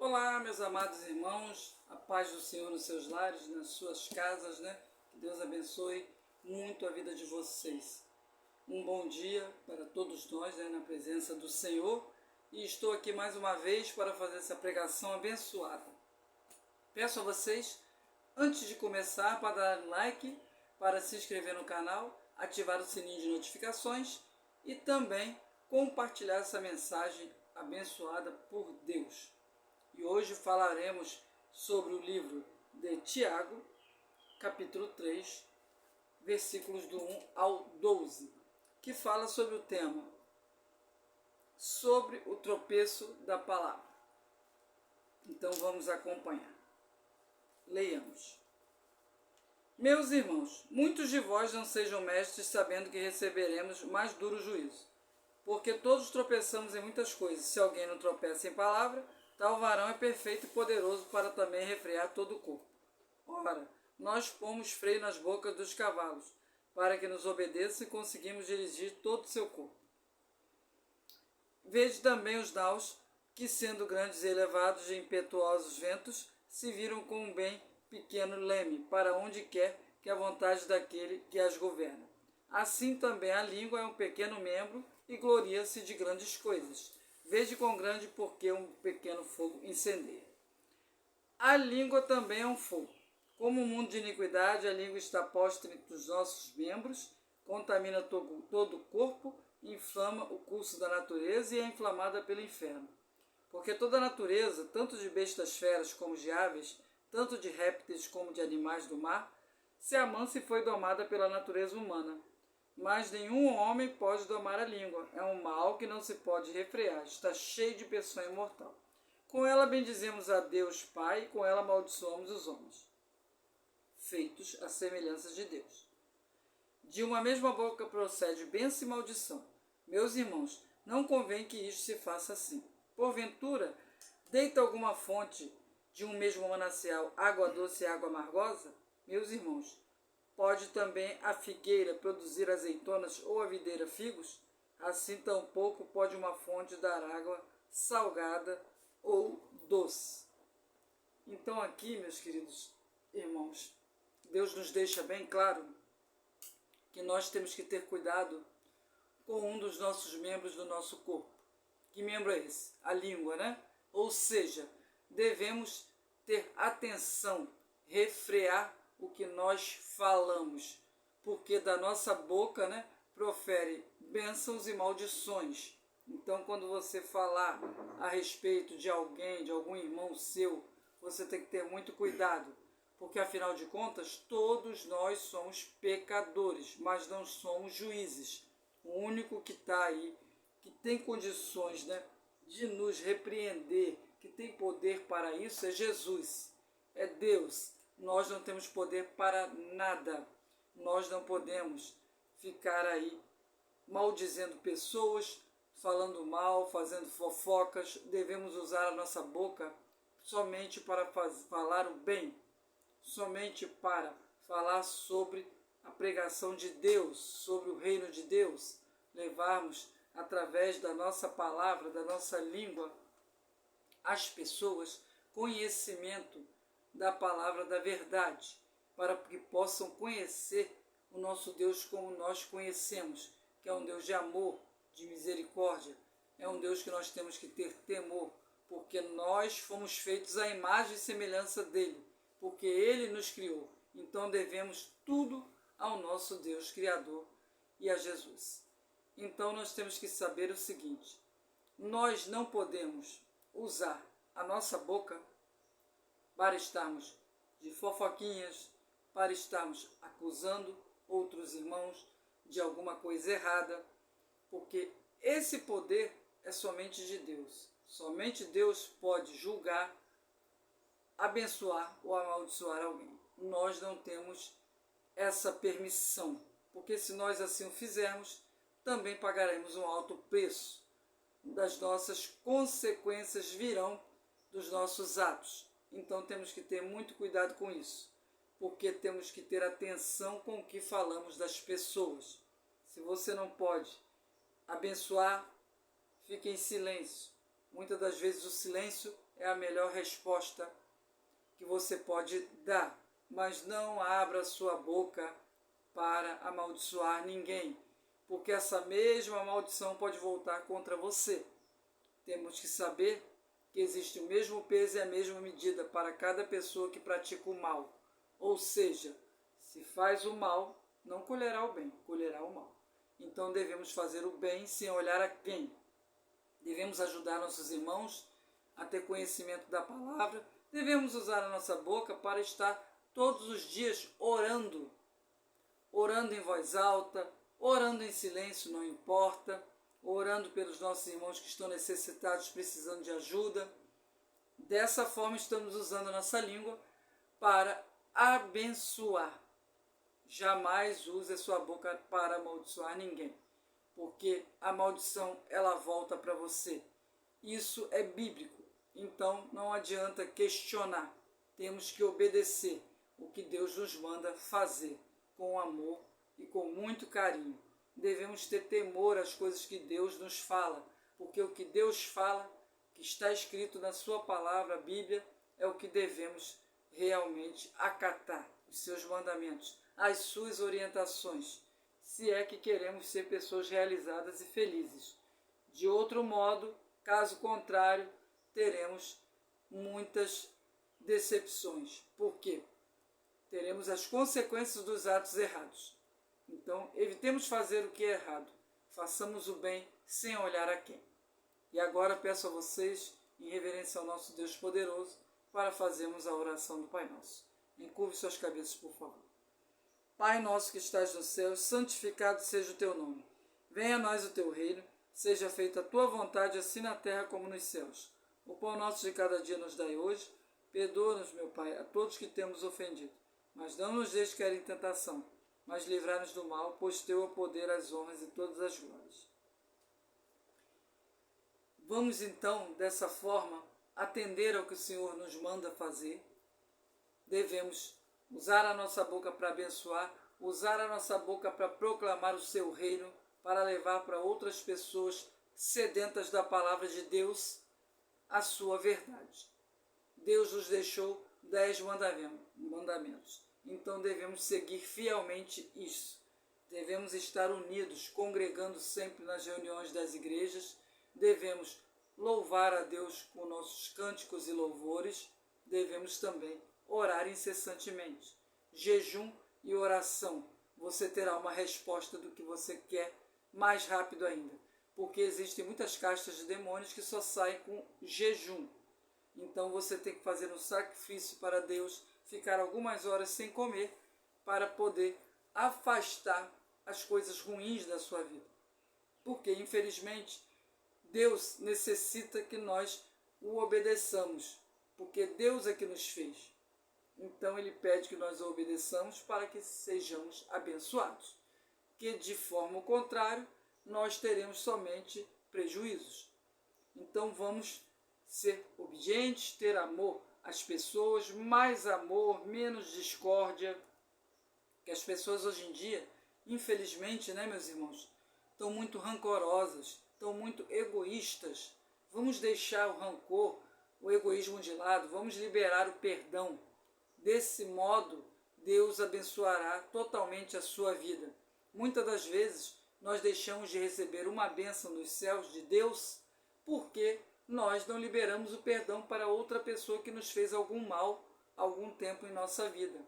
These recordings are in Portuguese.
Olá, meus amados irmãos, a paz do Senhor nos seus lares, nas suas casas, né? Que Deus abençoe muito a vida de vocês. Um bom dia para todos nós, né? Na presença do Senhor. E estou aqui mais uma vez para fazer essa pregação abençoada. Peço a vocês, antes de começar, para dar like, para se inscrever no canal, ativar o sininho de notificações e também compartilhar essa mensagem abençoada por Deus. E hoje falaremos sobre o livro de Tiago, capítulo 3, versículos do 1 ao 12, que fala sobre o tema, sobre o tropeço da palavra. Então vamos acompanhar. Leiamos. Meus irmãos, muitos de vós não sejam mestres, sabendo que receberemos mais duro juízo. Porque todos tropeçamos em muitas coisas. Se alguém não tropeça em palavra, tal varão é perfeito e poderoso para também refrear todo o corpo. Ora, nós pomos freio nas bocas dos cavalos, para que nos obedeçam e conseguimos dirigir todo o seu corpo. Vede também os naus, que sendo grandes e elevados de impetuosos ventos, se viram com um bem pequeno leme, para onde quer que a vontade daquele que as governa. Assim também a língua é um pequeno membro e gloria-se de grandes coisas. Vede quão grande porque um pequeno fogo incendeia. A língua também é um fogo. Como um mundo de iniquidade, a língua está posta entre os nossos membros, contamina todo o corpo, inflama o curso da natureza e é inflamada pelo inferno. Porque toda a natureza, tanto de bestas feras como de aves, tanto de répteis como de animais do mar, se amansa e foi domada pela natureza humana. Mas nenhum homem pode domar a língua. É um mal que não se pode refrear. Está cheio de peçonha mortal. Com ela bendizemos a Deus Pai e com ela amaldiçoamos os homens, feitos à semelhança de Deus. De uma mesma boca procede bênção e maldição. Meus irmãos, não convém que isto se faça assim. Porventura, deita alguma fonte de um mesmo manancial água doce e água amargosa? Meus irmãos, pode também a figueira produzir azeitonas ou a videira figos? Assim tampouco pode uma fonte dar água salgada ou doce. Então aqui, meus queridos irmãos, Deus nos deixa bem claro que nós temos que ter cuidado com um dos nossos membros do nosso corpo. Que membro é esse? A língua, né? Ou seja, devemos ter atenção, refrear o que nós falamos, porque da nossa boca, né, profere bênçãos e maldições. Então, quando você falar a respeito de alguém, de algum irmão seu, você tem que ter muito cuidado, porque afinal de contas, todos nós somos pecadores, mas não somos juízes. O único que está aí, que tem condições, né, de nos repreender, que tem poder para isso, é Jesus, é Deus. Nós não temos poder para nada. Nós não podemos ficar aí maldizendo pessoas, falando mal, fazendo fofocas. Devemos usar a nossa boca somente para falar o bem, somente para falar sobre a pregação de Deus, sobre o reino de Deus, levarmos através da nossa palavra, da nossa língua, às pessoas conhecimento da palavra da verdade, para que possam conhecer o nosso Deus como nós conhecemos, que é um Deus de amor, de misericórdia, é um Deus que nós temos que ter temor, porque nós fomos feitos à imagem e semelhança dele, porque ele nos criou. Então devemos tudo ao nosso Deus Criador e a Jesus. Então nós temos que saber o seguinte: nós não podemos usar a nossa boca para estarmos de fofoquinhas, para estarmos acusando outros irmãos de alguma coisa errada, porque esse poder é somente de Deus. Somente Deus pode julgar, abençoar ou amaldiçoar alguém. Nós não temos essa permissão, porque se nós assim o fizermos, também pagaremos um alto preço. Das nossas consequências virão dos nossos atos. Então temos que ter muito cuidado com isso, porque temos que ter atenção com o que falamos das pessoas. Se você não pode abençoar, fique em silêncio. Muitas das vezes o silêncio é a melhor resposta que você pode dar, mas não abra sua boca para amaldiçoar ninguém, porque essa mesma maldição pode voltar contra você. Temos que saber que existe o mesmo peso e a mesma medida para cada pessoa que pratica o mal. Ou seja, se faz o mal, não colherá o bem, colherá o mal. Então devemos fazer o bem sem olhar a quem. Devemos ajudar nossos irmãos a ter conhecimento da palavra. Devemos usar a nossa boca para estar todos os dias orando. Orando em voz alta, orando em silêncio, não importa. Orando pelos nossos irmãos que estão necessitados, precisando de ajuda. Dessa forma estamos usando a nossa língua para abençoar. Jamais use a sua boca para amaldiçoar ninguém, porque a maldição ela volta para você. Isso é bíblico, então não adianta questionar. Temos que obedecer o que Deus nos manda fazer com amor e com muito carinho. Devemos ter temor às coisas que Deus nos fala, porque o que Deus fala, que está escrito na sua palavra, a Bíblia, é o que devemos realmente acatar, os seus mandamentos, as suas orientações, se é que queremos ser pessoas realizadas e felizes. De outro modo, caso contrário, teremos muitas decepções. Por quê? Teremos as consequências dos atos errados. Então, evitemos fazer o que é errado. Façamos o bem sem olhar a quem. E agora peço a vocês, em reverência ao nosso Deus poderoso, para fazermos a oração do Pai Nosso. Encurve suas cabeças, por favor. Pai nosso que estás no céu, santificado seja o teu nome. Venha a nós o teu reino, seja feita a tua vontade, assim na terra como nos céus. O pão nosso de cada dia nos dai hoje. Perdoa-nos, meu Pai, a todos que temos ofendido. Mas não nos deixes cair em tentação, mas livrai-nos do mal, pois teu é o poder, as honras e todas as glórias. Vamos então, dessa forma, atender ao que o Senhor nos manda fazer. Devemos usar a nossa boca para abençoar, usar a nossa boca para proclamar o seu reino, para levar para outras pessoas sedentas da palavra de Deus a sua verdade. Deus nos deixou 10 mandamentos. Então devemos seguir fielmente isso. Devemos estar unidos, congregando sempre nas reuniões das igrejas. Devemos louvar a Deus com nossos cânticos e louvores. Devemos também orar incessantemente. Jejum e oração. Você terá uma resposta do que você quer mais rápido ainda. Porque existem muitas castas de demônios que só saem com jejum. Então você tem que fazer um sacrifício para Deus, ficar algumas horas sem comer, para poder afastar as coisas ruins da sua vida. Porque, infelizmente, Deus necessita que nós o obedeçamos, porque Deus é que nos fez. Então ele pede que nós o obedeçamos para que sejamos abençoados. Que de forma contrária, nós teremos somente prejuízos. Então vamos ser obedientes, ter amor às pessoas, mais amor, menos discórdia. Que as pessoas hoje em dia, infelizmente, né, meus irmãos, estão muito rancorosas, estão muito egoístas. Vamos deixar o rancor, o egoísmo de lado, vamos liberar o perdão. Desse modo, Deus abençoará totalmente a sua vida. Muitas das vezes, nós deixamos de receber uma bênção dos céus de Deus porque nós não liberamos o perdão para outra pessoa que nos fez algum mal algum tempo em nossa vida.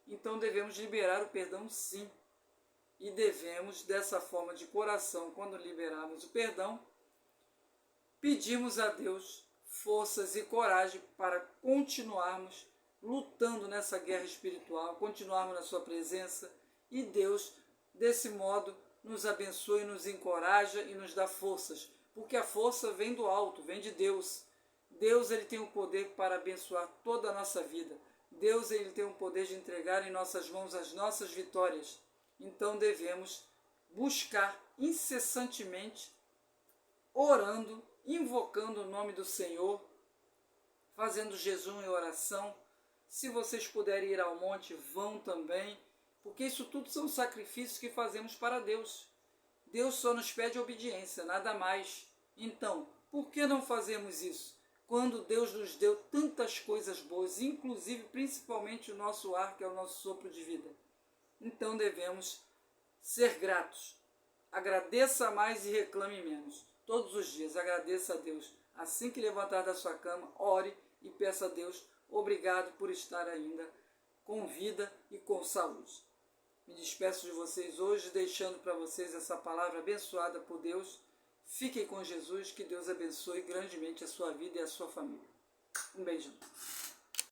Então devemos liberar o perdão sim. E devemos, dessa forma de coração, quando liberarmos o perdão, pedimos a Deus forças e coragem para continuarmos lutando nessa guerra espiritual, continuarmos na sua presença, e Deus, desse modo, nos abençoa e nos encoraja e nos dá forças, porque a força vem do alto, vem de Deus. Deus ele tem o poder para abençoar toda a nossa vida. Deus ele tem o poder de entregar em nossas mãos as nossas vitórias. Então devemos buscar incessantemente, orando, invocando o nome do Senhor, fazendo jejum e oração. Se vocês puderem ir ao monte, vão também, porque isso tudo são sacrifícios que fazemos para Deus. Deus só nos pede obediência, nada mais. Então, Por que não fazemos isso? Quando Deus nos deu tantas coisas boas, inclusive, principalmente o nosso ar, que é o nosso sopro de vida. Então devemos ser gratos. Agradeça mais e reclame menos. Todos os dias agradeça a Deus. Assim que levantar da sua cama, ore e peça a Deus obrigado por estar ainda com vida e com saúde. Me despeço de vocês hoje, deixando para vocês essa palavra abençoada por Deus. Fiquem com Jesus, que Deus abençoe grandemente a sua vida e a sua família. Um beijão.